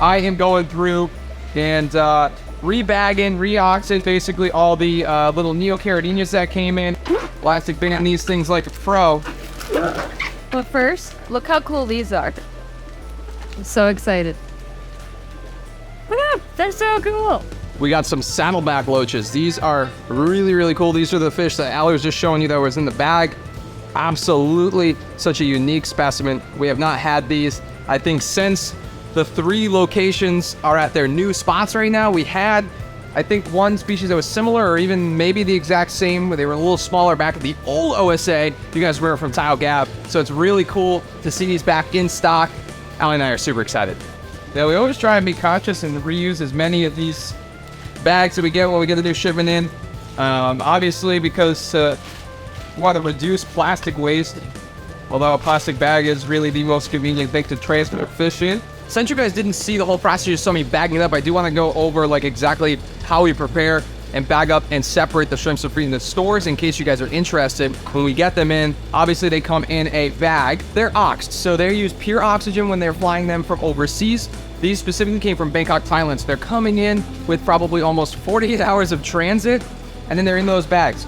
I am going through and rebagging, re-oxing basically all the little neocaridinias that came in. Plastic bin these things like a pro. But first, look how cool these are. I'm so excited. Look at them, they're so cool. We got some saddleback loaches. These are really, really cool. These are the fish that Allie was just showing you that was in the bag. Absolutely such a unique specimen. We have not had these, I think, since the 3 locations are at their new spots right now. We had, I think, one species that was similar or even maybe the exact same, where they were a little smaller back at the old OSA. You guys were from Tile Gap. So it's really cool to see these back in stock. Allie and I are super excited. Yeah, we always try and be conscious and reuse as many of these bags that we get when we get a new shipment in. Obviously, because we want to reduce plastic waste, although a plastic bag is really the most convenient thing to transport fish in. Since you guys didn't see the whole process, you just saw me bagging it up, I do want to go over like exactly how we prepare and bag up and separate the shrimps from the stores in case you guys are interested. When we get them in, obviously they come in a bag. They're oxed, so they use pure oxygen when they're flying them from overseas. These specifically came from Bangkok, Thailand, so they're coming in with probably almost 48 hours of transit, and then they're in those bags.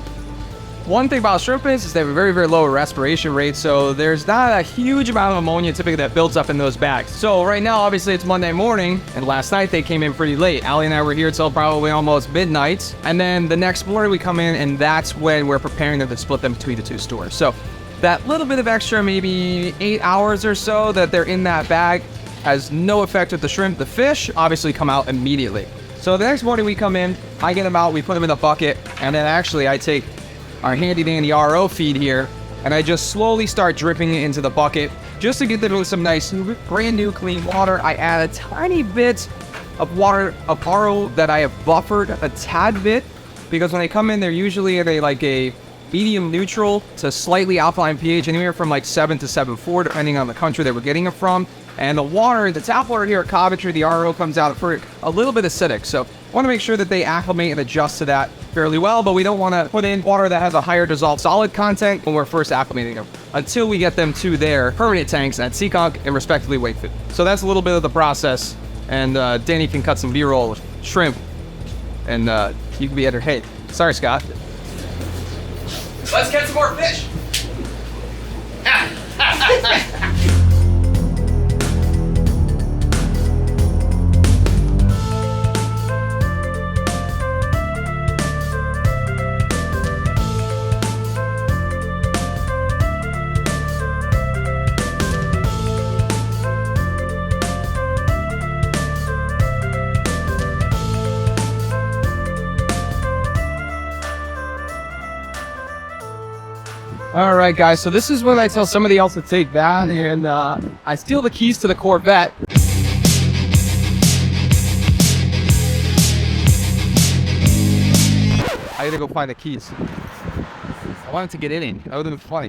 One thing about shrimp is they have a very, very low respiration rate, so there's not a huge amount of ammonia typically that builds up in those bags. So right now, obviously it's Monday morning, and last night they came in pretty late. Allie and I were here till probably almost midnight, and then the next morning we come in, and that's when we're preparing them to split them between the 2 stores. So that little bit of extra, maybe 8 hours or so that they're in that bag, has no effect with the shrimp. The fish obviously come out immediately. So the next morning we come in, I get them out, we put them in a bucket, and then actually I take our handy dandy RO feed here, and I just slowly start dripping it into the bucket just to get them with some nice, brand new clean water. I add a tiny bit of water of RO that I have buffered a tad bit, because when they come in, they're usually at a medium neutral to slightly alkaline pH, anywhere from like 7 to 7.4, depending on the country that we're getting it from. And the water, the tap water here at Coventry, the RO comes out for a little bit acidic. So I want to make sure that they acclimate and adjust to that fairly well, but we don't want to put in water that has a higher dissolved solid content when we're first acclimating them until we get them to their permanent tanks at Seekonk and respectively Wakefield. So that's a little bit of the process, and Danny can cut some B-roll with shrimp, and you can be entertained. Sorry, Scott. Let's get some more fish. All right, guys, so this is when I tell somebody else to take that, and I steal the keys to the Corvette. I gotta go find the keys. I wanted to get in. That would have been funny.